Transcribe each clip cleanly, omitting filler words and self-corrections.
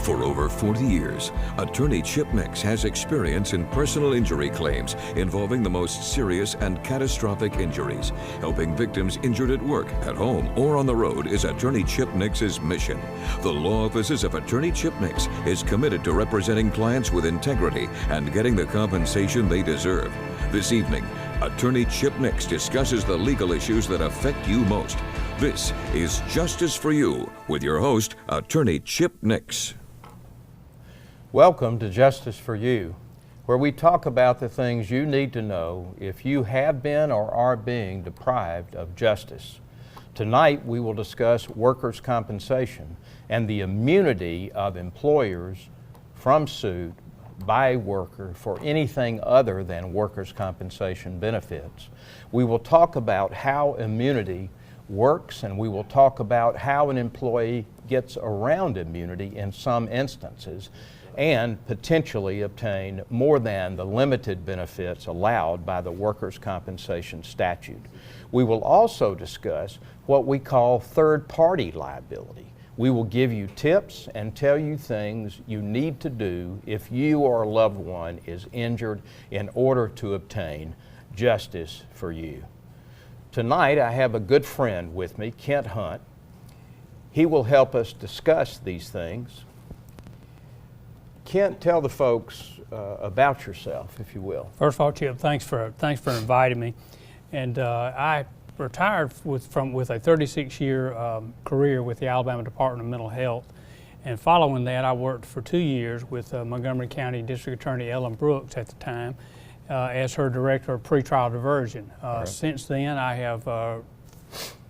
For over 40 years, attorney Chip Nix has experience in personal injury claims involving the most serious and catastrophic injuries. Helping victims injured at work, at home, or on the road is attorney Chip Nix's mission. The law offices of attorney Chip Nix is committed to representing clients with integrity and getting the compensation they deserve. This evening, attorney Chip Nix discusses the legal issues that affect you most. This is Justice for You with your host, attorney Chip Nix. Welcome to Justice for You, where we talk about the things you need to know if you have been or are being deprived of justice. Tonight we will discuss workers' compensation and the immunity of employers from suit by a worker for anything other than workers' compensation benefits. We will talk about how immunity works, and we will talk about how an employee gets around immunity in some instances and potentially obtain more than the limited benefits allowed by the workers' compensation statute. We will also discuss what we call third-party liability. We will give you tips and tell you things you need to do if you or a loved one is injured in order to obtain justice for you. Tonight I have a good friend with me, Kent Hunt. He will help us discuss these things. Kent, tell the folks about yourself, if you will. First of all, Chip, thanks for inviting me. And I retired with a 36-year career with the Alabama Department of Mental Health. And following that, I worked for 2 years with Montgomery County District Attorney Ellen Brooks at the time as her director of pretrial diversion. Right. Since then, I have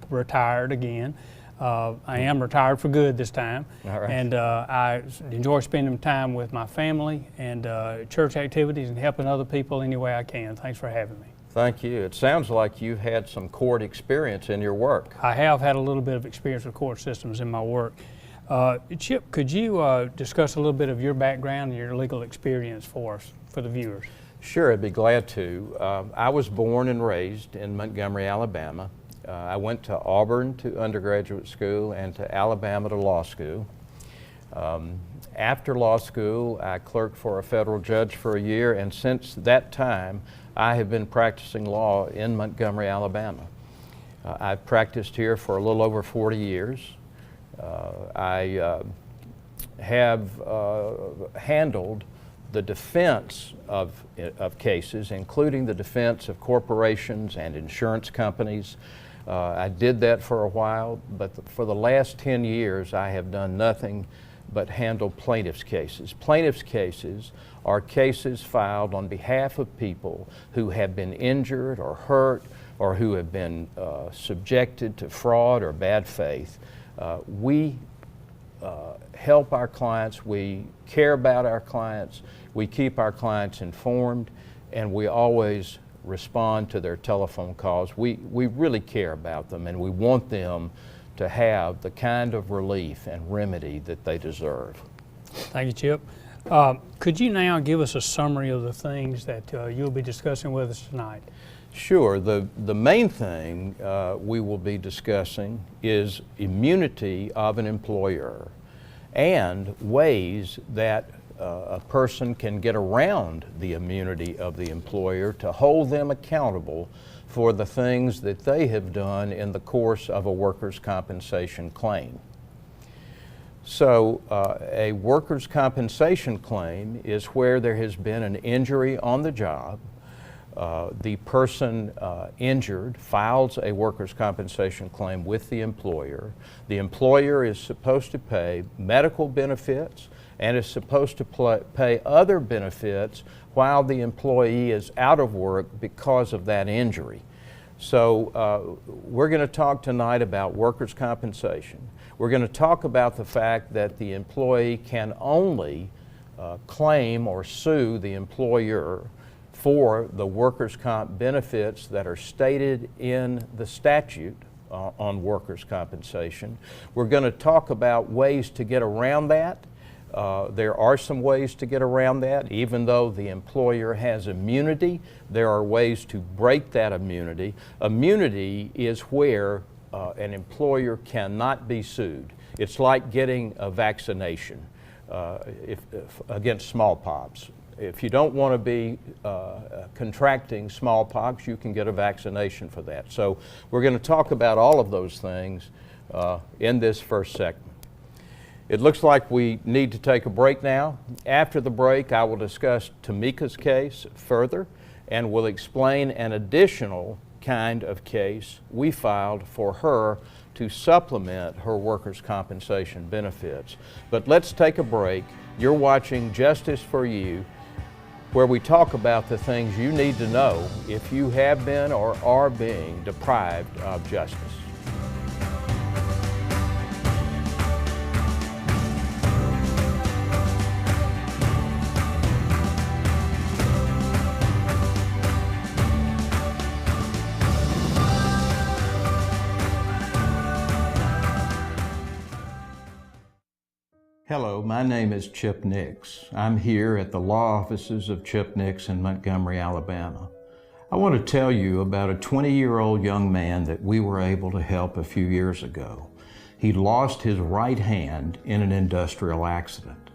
retired again. I am retired for good this time, right. And I enjoy spending time with my family and church activities and helping other people any way I can. Thanks for having me. Thank you. It sounds like you've had some court experience in your work. I have had a little bit of experience with court systems in my work. Chip, could you discuss a little bit of your background and your legal experience for us, for the viewers? Sure, I'd be glad to. I was born and raised in Montgomery, Alabama. I went to Auburn to undergraduate school and to Alabama to law school. After law school, I clerked for a federal judge for a year, and since that time, I have been practicing law in Montgomery, Alabama. I've practiced here for a little over 40 years. I have handled the defense of cases, including the defense of corporations and insurance companies. I did that for a while, but for the last 10 years I have done nothing but handle plaintiff's cases. Plaintiff's cases are cases filed on behalf of people who have been injured or hurt or who have been subjected to fraud or bad faith. We help our clients, we care about our clients, we keep our clients informed, and we always respond to their telephone calls. We really care about them, and we want them to have the kind of relief and remedy that they deserve. Thank you, Chip. Could you now give us a summary of the things that you'll be discussing with us tonight? Sure. The main thing we will be discussing is immunity of an employer and ways that a person can get around the immunity of the employer to hold them accountable for the things that they have done in the course of a workers' compensation claim. So a workers' compensation claim is where there has been an injury on the job. The person injured files a workers' compensation claim with the employer. The employer is supposed to pay medical benefits and is supposed to pay other benefits while the employee is out of work because of that injury. So we're going to talk tonight about workers' compensation. We're going to talk about the fact that the employee can only claim or sue the employer for the workers' comp benefits that are stated in the statute on workers' compensation. We're going to talk about ways to get around that. There are some ways to get around that. Even though the employer has immunity, there are ways to break that immunity. Immunity is where an employer cannot be sued. It's like getting a vaccination. against smallpox. If you don't want to be contracting smallpox, you can get a vaccination for that. So we're going to talk about all of those things in this first segment. It looks like we need to take a break now. After the break, I will discuss Tamika's case further and will explain an additional kind of case we filed for her to supplement her workers' compensation benefits. But let's take a break. You're watching Justice for You, where we talk about the things you need to know if you have been or are being deprived of justice. Hello, my name is Chip Nix. I'm here at the law offices of Chip Nix in Montgomery, Alabama. I want to tell you about a 20-year-old young man that we were able to help a few years ago. He lost his right hand in an industrial accident.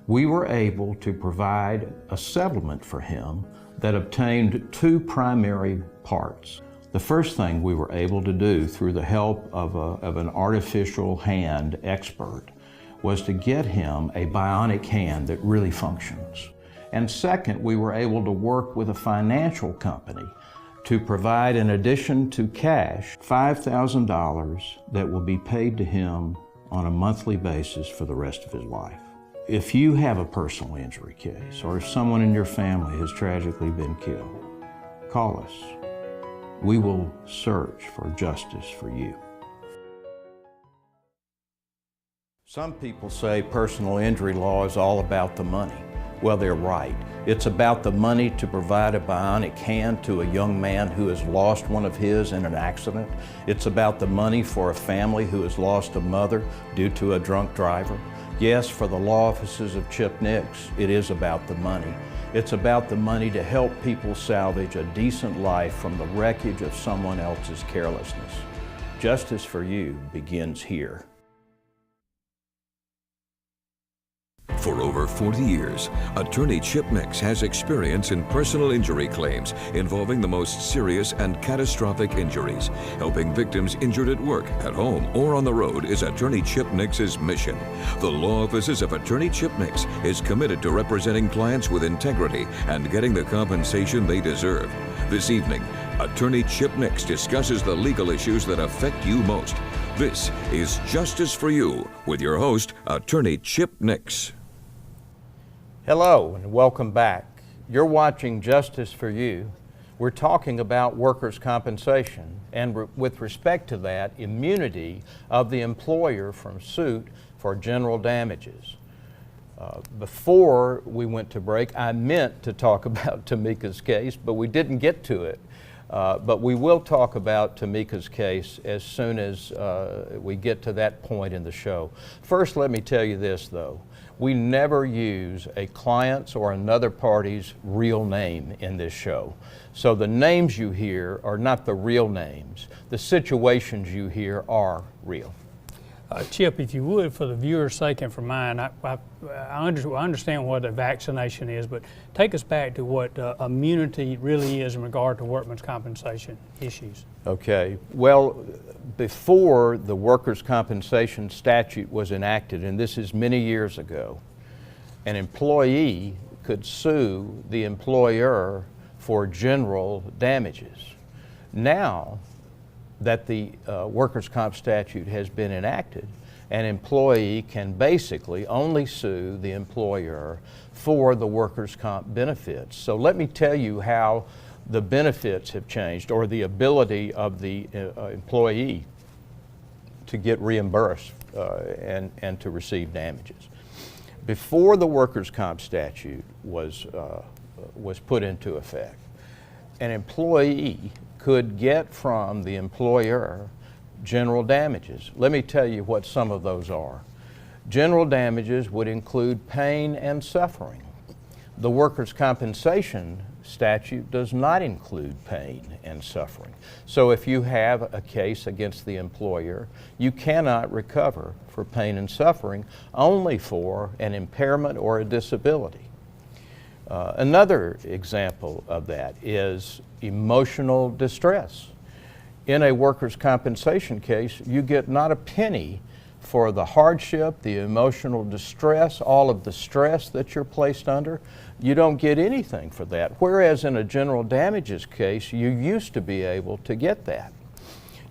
We were able to provide a settlement for him that obtained two primary parts. The first thing we were able to do through the help of an artificial hand expert was to get him a bionic hand that really functions. And second, we were able to work with a financial company to provide, in addition to cash, $5,000 that will be paid to him on a monthly basis for the rest of his life. If you have a personal injury case, or if someone in your family has tragically been killed, call us. We will search for justice for you. Some people say personal injury law is all about the money. Well, they're right. It's about the money to provide a bionic hand to a young man who has lost one of his in an accident. It's about the money for a family who has lost a mother due to a drunk driver. Yes, for the law offices of Chip Nix, it is about the money. It's about the money to help people salvage a decent life from the wreckage of someone else's carelessness. Justice for you begins here. For over 40 years, attorney Chip Nix has experience in personal injury claims involving the most serious and catastrophic injuries. Helping victims injured at work, at home, or on the road is attorney Chip Nix's mission. The law offices of attorney Chip Nix is committed to representing clients with integrity and getting the compensation they deserve. This evening, attorney Chip Nix discusses the legal issues that affect you most. This is Justice for You with your host, attorney Chip Nix. Hello and welcome back. You're watching Justice for You. We're talking about workers' compensation and with respect to that, immunity of the employer from suit for general damages. Before we went to break, I meant to talk about Tamika's case, but we didn't get to it. But we will talk about Tamika's case as soon as we get to that point in the show. First, let me tell you this, though. We never use a client's or another party's real name in this show. So the names you hear are not the real names. The situations you hear are real. Chip, if you would, for the viewer's sake and for mine, I understand what a vaccination is, but take us back to what immunity really is in regard to workman's compensation issues. Okay. Well, before the workers' compensation statute was enacted, and this is many years ago, an employee could sue the employer for general damages. Now that the workers' comp statute has been enacted, an employee can basically only sue the employer for the workers' comp benefits. So let me tell you how the benefits have changed, or the ability of the employee to get reimbursed and to receive damages. Before the workers' comp statute was put into effect, an employee could get from the employer general damages. Let me tell you what some of those are. General damages would include pain and suffering. The workers' compensation statute does not include pain and suffering. So if you have a case against the employer, you cannot recover for pain and suffering, only for an impairment or a disability. Another example of that is emotional distress. In a workers' compensation case, you get not a penny for the hardship, the emotional distress, all of the stress that you're placed under. You don't get anything for that. Whereas in a general damages case, you used to be able to get that.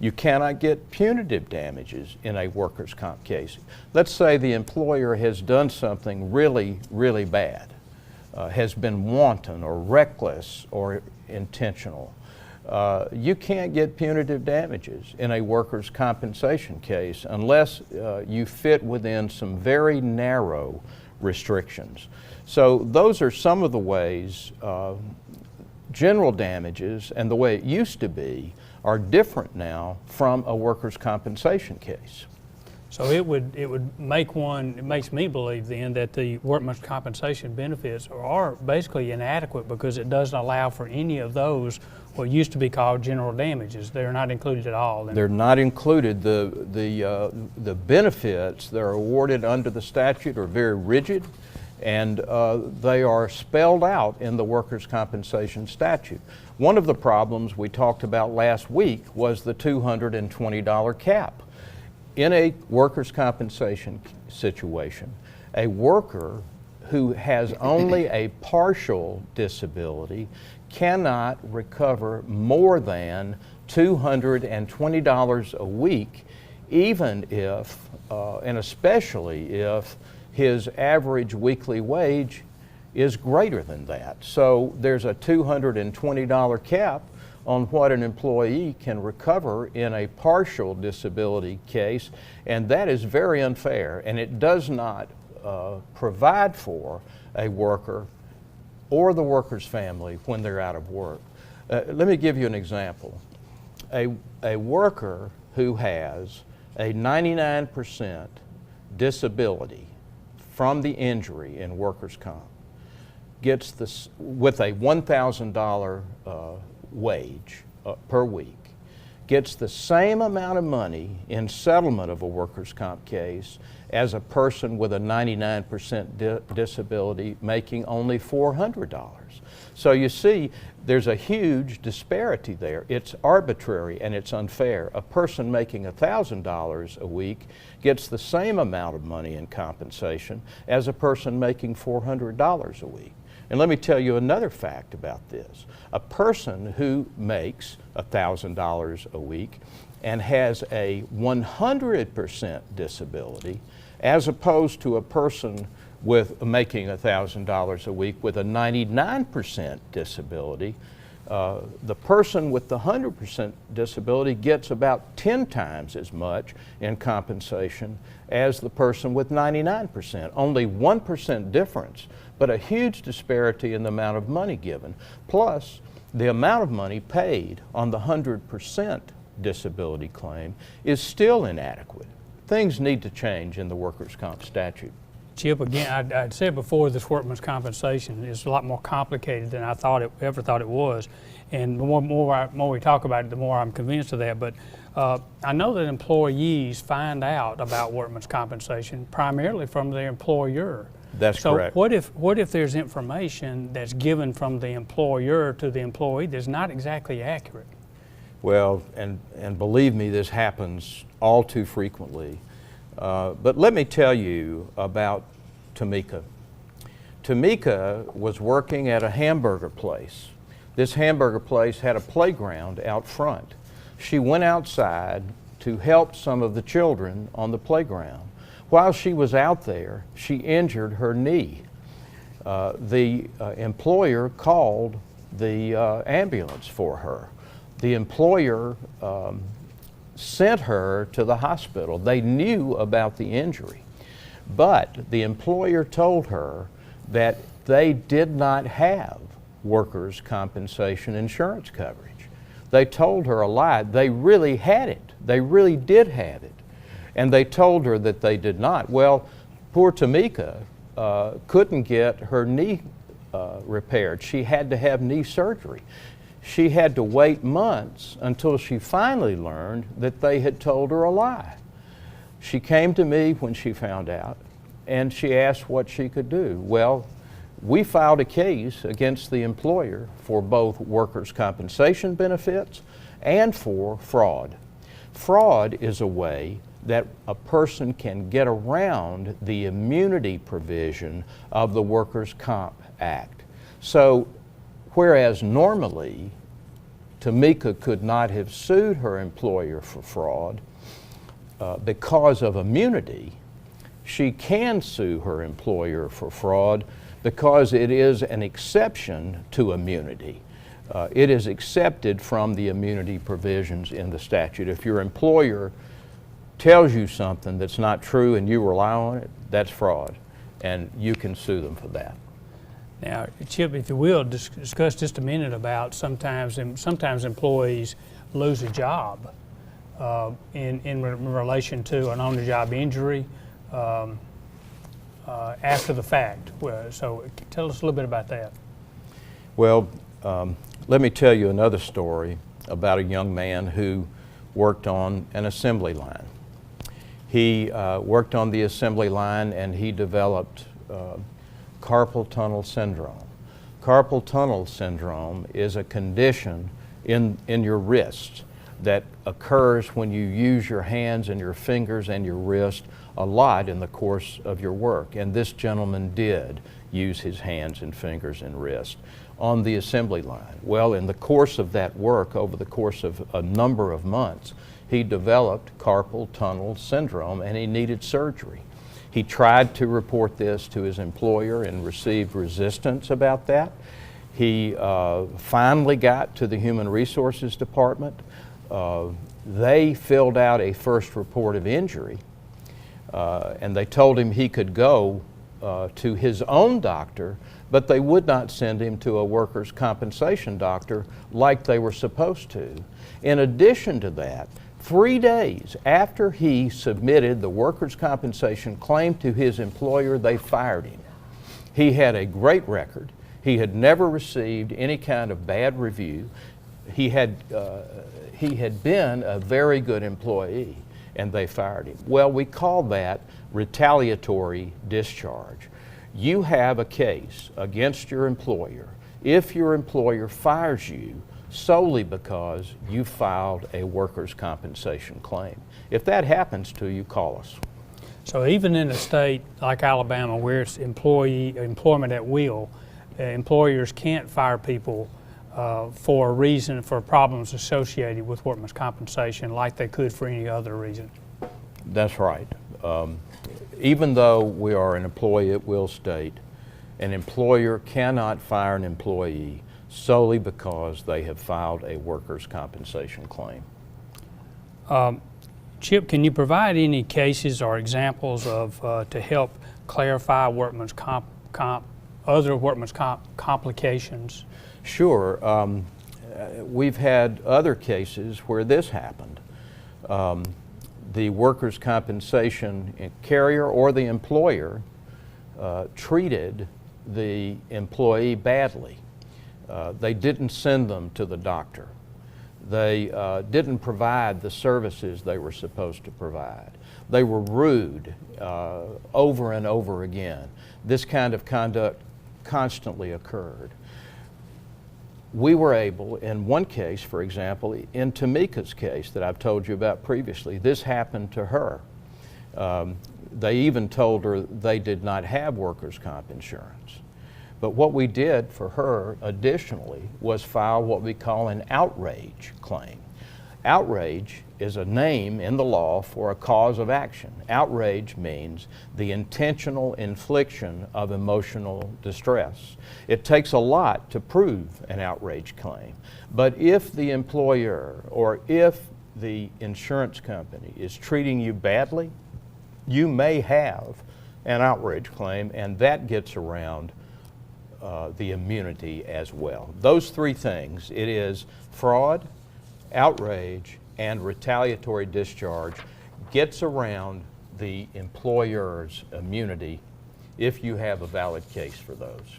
You cannot get punitive damages in a workers' comp case. Let's say the employer has done something really, really bad, has been wanton or reckless or intentional. You can't get punitive damages in a workers' compensation case unless you fit within some very narrow restrictions. So those are some of the ways general damages and the way it used to be are different now from a workers' compensation case. So it makes me believe then that the workman's compensation benefits are basically inadequate because it doesn't allow for any of those what used to be called general damages. They're not included at all. They're not included. The benefits that are awarded under the statute are very rigid, and they are spelled out in the workers' compensation statute. One of the problems we talked about last week was the $220 cap. In a workers' compensation situation, a worker who has only a partial disability cannot recover more than $220 a week, even if, and especially if, his average weekly wage is greater than that. So there's a $220 cap on what an employee can recover in a partial disability case, and that is very unfair, and it does not provide for a worker or the worker's family when they're out of work. Let me give you an example. A worker who has a 99% disability from the injury in workers' comp gets this, with a $1,000 wage per week, gets the same amount of money in settlement of a workers' comp case as a person with a 99% disability making only $400. So you see, there's a huge disparity there. It's arbitrary and it's unfair. A person making $1,000 a week gets the same amount of money in compensation as a person making $400 a week. And let me tell you another fact about this. A person who makes $1,000 a week and has a 100% disability, as opposed to a person with making $1,000 a week with a 99% disability, the person with the 100% disability gets about 10 times as much in compensation as the person with 99%. Only 1% difference, but a huge disparity in the amount of money given. Plus, the amount of money paid on the 100% disability claim is still inadequate. Things need to change in the workers' comp statute. Chip, again, I'd said before, this workman's compensation is a lot more complicated than I ever thought it was. And the more we talk about it, the more I'm convinced of that. But I know that employees find out about workman's compensation primarily from their employer. That's correct. So what if there's information that's given from the employer to the employee that's not exactly accurate? Well, and believe me, this happens all too frequently. But let me tell you about Tamika. Tamika was working at a hamburger place. This hamburger place had a playground out front. She went outside to help some of the children on the playground. While she was out there, she injured her knee. The employer called the ambulance for her. The employer sent her to the hospital. They knew about the injury, but the employer told her that they did not have workers' compensation insurance coverage. They told her a lie. They really had it. They really did have it. And they told her that they did not. Well, poor Tamika couldn't get her knee repaired. She had to have knee surgery. She had to wait months until she finally learned that they had told her a lie. She came to me when she found out, and she asked what she could do. Well, we filed a case against the employer for both workers' compensation benefits and for fraud. Fraud is a way that a person can get around the immunity provision of the Workers' Comp Act. So, whereas normally Tamika could not have sued her employer for fraud because of immunity, she can sue her employer for fraud because it is an exception to immunity. It is accepted from the immunity provisions in the statute. If your employer tells you something that's not true and you rely on it, that's fraud, and you can sue them for that. Now, Chip, if you will, discuss just a minute about sometimes employees lose a job in relation to an on-the-job injury after the fact. So tell us a little bit about that. Well, let me tell you another story about a young man who worked on an assembly line. He worked on the assembly line and he developed carpal tunnel syndrome. Carpal tunnel syndrome is a condition in your wrist that occurs when you use your hands and your fingers and your wrist a lot in the course of your work. And this gentleman did use his hands and fingers and wrist on the assembly line. Well, in the course of that work, over the course of a number of months, he developed carpal tunnel syndrome and he needed surgery. He tried to report this to his employer and received resistance about that. He finally got to the Human Resources Department. They filled out a first report of injury and they told him he could go to his own doctor, but they would not send him to a workers' compensation doctor like they were supposed to. In addition to that, 3 days after he submitted the workers' compensation claim to his employer, they fired him. He had a great record. He had never received any kind of bad review. He had been a very good employee, and they fired him. Well, we call that retaliatory discharge. You have a case against your employer if your employer fires you solely because you filed a workers' compensation claim. If that happens to you, call us. So even in a state like Alabama where it's employment at will, employers can't fire people for a reason, for problems associated with workman's compensation like they could for any other reason. That's right. Even though we are an employee at will state, an employer cannot fire an employee solely because they have filed a workers' compensation claim. Chip, can you provide any cases or examples of to help clarify workman's other workman's complications? Sure. We've had other cases where this happened. The workers' compensation carrier or the employer treated the employee badly. They didn't send them to the doctor. They didn't provide the services they were supposed to provide. They were rude over and over again. This kind of conduct constantly occurred. We were able, in one case, for example, in Tamika's case that I've told you about previously, this happened to her. They even told her they did not have workers' comp insurance. But what we did for her additionally was file what we call an outrage claim. Outrage is a name in the law for a cause of action. Outrage means the intentional infliction of emotional distress. It takes a lot to prove an outrage claim, but if the employer or if the insurance company is treating you badly, you may have an outrage claim, and that gets around the immunity as well. Those three things, it is fraud, outrage, and retaliatory discharge, gets around the employer's immunity if you have a valid case for those.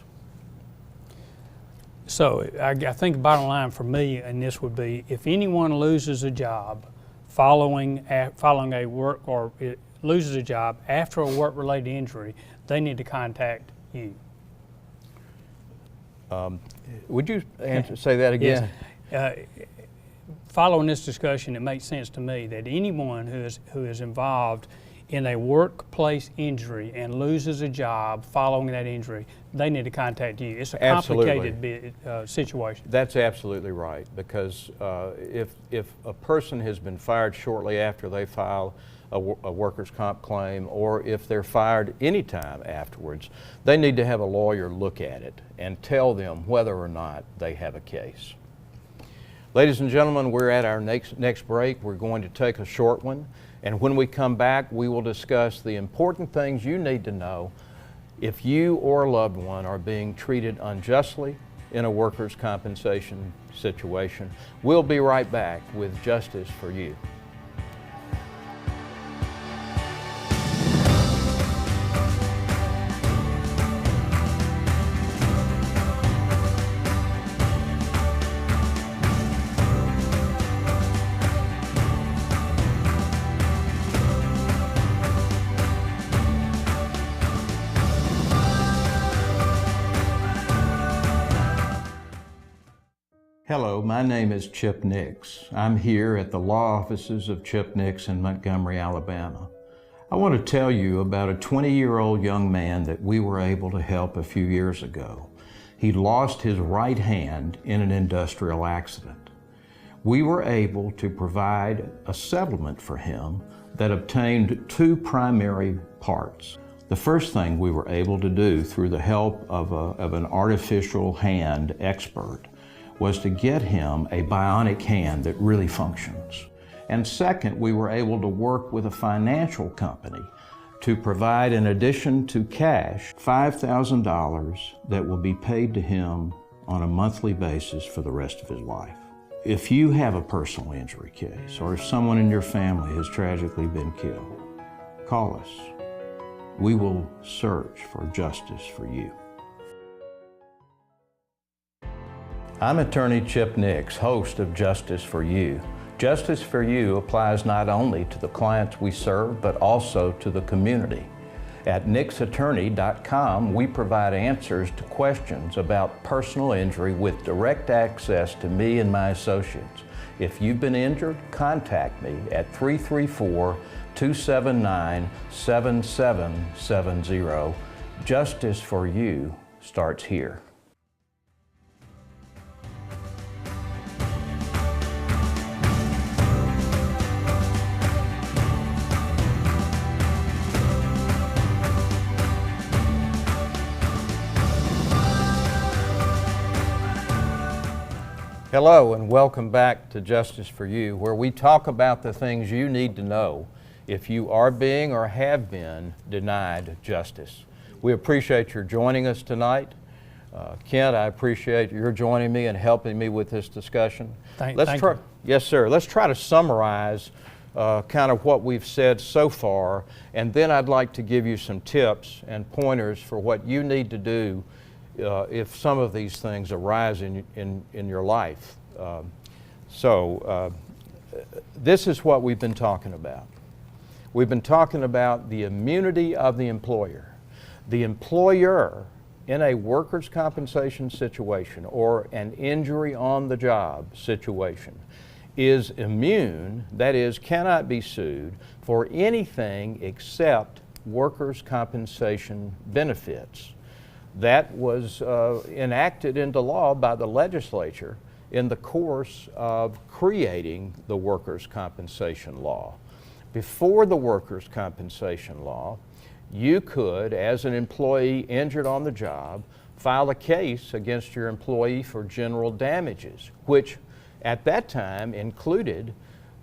So I think the bottom line for me, and this would be, if anyone loses a job following a work or loses a job after a work-related injury, they need to contact you. Would you say that again? Yes. Following this discussion, it makes sense to me that anyone who is involved in a workplace injury and loses a job following that injury, they need to contact you. It's a complicated situation. That's absolutely right, because if a person has been fired shortly after they file a workers' comp claim, or if they're fired anytime afterwards, they need to have a lawyer look at it and tell them whether or not they have a case. Ladies and gentlemen, we're at our next break. We're going to take a short one, and when we come back, we will discuss the important things you need to know if you or a loved one are being treated unjustly in a workers' compensation situation. We'll be right back with Justice for You. Hello, my name is Chip Nix. I'm here at the law offices of Chip Nix in Montgomery, Alabama. I want to tell you about a 20-year-old young man that we were able to help a few years ago. He lost his right hand in an industrial accident. We were able to provide a settlement for him that obtained two primary parts. The first thing we were able to do through the help of an artificial hand expert was to get him a bionic hand that really functions. And second, we were able to work with a financial company to provide, in addition to cash, $5,000 that will be paid to him on a monthly basis for the rest of his life. If you have a personal injury case, or if someone in your family has tragically been killed, call us. We will search for justice for you. I'm attorney Chip Nix, host of Justice for You. Justice for You applies not only to the clients we serve, but also to the community. At nixattorney.com, we provide answers to questions about personal injury with direct access to me and my associates. If you've been injured, contact me at 334-279-7770. Justice for You starts here. Hello and welcome back to Justice for You, where we talk about the things you need to know if you are being or have been denied justice. We appreciate your joining us tonight. Kent, I appreciate your joining me and helping me with this discussion. Thank you. Yes, sir. Let's try to summarize kind of what we've said so far, and then I'd like to give you some tips and pointers for what you need to do if some of these things arise in your life. This is what we've been talking about. We've been talking about the immunity of the employer. The employer in a workers' compensation situation or an injury on the job situation is immune, that is, cannot be sued for anything except workers' compensation benefits. That was enacted into law by the legislature in the course of creating the workers' compensation law. Before the workers' compensation law, you could, as an employee injured on the job, file a case against your employee for general damages, which at that time included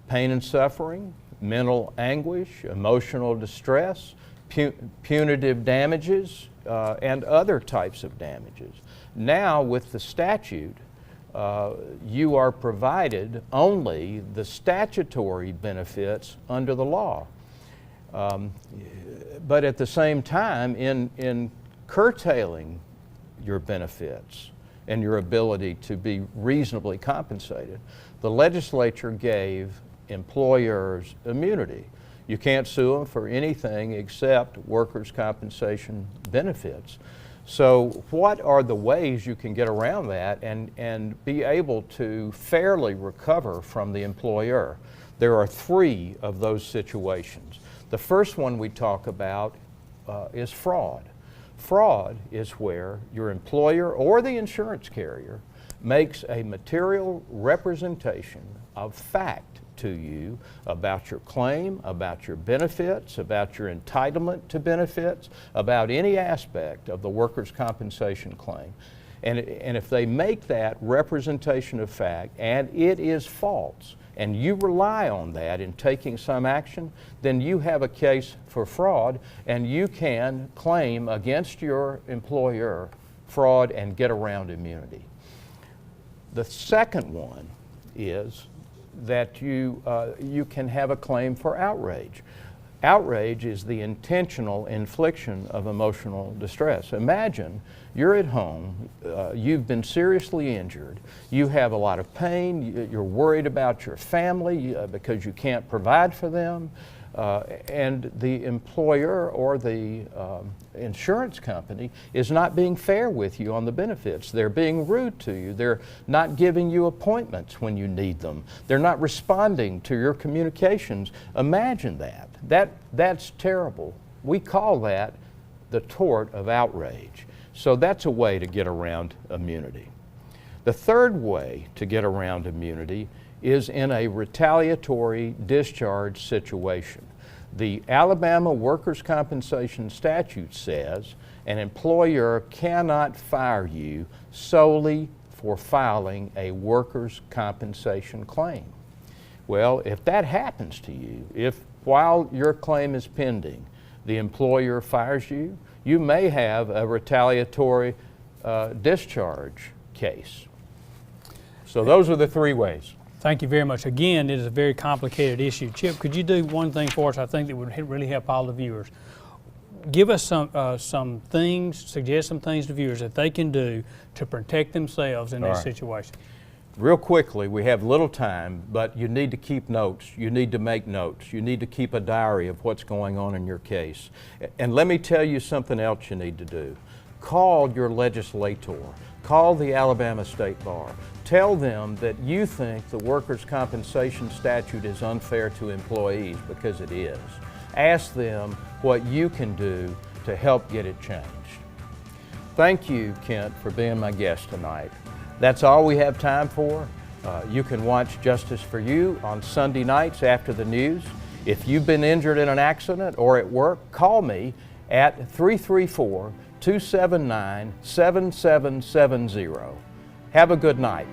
pain and suffering, mental anguish, emotional distress, punitive damages, and other types of damages. Now, with the statute, you are provided only the statutory benefits under the law. But at the same time, in curtailing your benefits, and your ability to be reasonably compensated, the legislature gave employers immunity. You can't sue them for anything except workers' compensation benefits. So what are the ways you can get around that and be able to fairly recover from the employer? There are 3 of those situations. The first one we talk about is fraud. Fraud is where your employer or the insurance carrier makes a material representation of fact to you about your claim, about your benefits, about your entitlement to benefits, about any aspect of the workers' compensation claim. And if they make that representation of fact and it is false, and you rely on that in taking some action, then you have a case for fraud and you can claim against your employer fraud and get around immunity. The second one is that you can have a claim for outrage. Outrage is the intentional infliction of emotional distress. Imagine you're at home, you've been seriously injured, you have a lot of pain, you're worried about your family because you can't provide for them, and the employer or the insurance company is not being fair with you on the benefits. They're being rude to you. They're not giving you appointments when you need them. They're not responding to your communications. Imagine that. That's terrible. We call that the tort of outrage. So that's a way to get around immunity. The third way to get around immunity is in a retaliatory discharge situation. The Alabama Workers' Compensation Statute says an employer cannot fire you solely for filing a workers' compensation claim. Well, if that happens to you, if while your claim is pending, the employer fires you, you may have a retaliatory discharge case. So those are the 3 ways. Thank you very much. Again, it is a very complicated issue. Chip, could you do one thing for us I think that would really help all the viewers? Give us some things, suggest some things to viewers that they can do to protect themselves in this situation. Real quickly, we have little time, but you need to keep notes. You need to make notes. You need to keep a diary of what's going on in your case. And let me tell you something else you need to do. Call your legislator. Call the Alabama State Bar. Tell them that you think the workers' compensation statute is unfair to employees, because it is. Ask them what you can do to help get it changed. Thank you, Kent, for being my guest tonight. That's all we have time for. You can watch Justice for You on Sunday nights after the news. If you've been injured in an accident or at work, call me at 334-279-7770. Have a good night.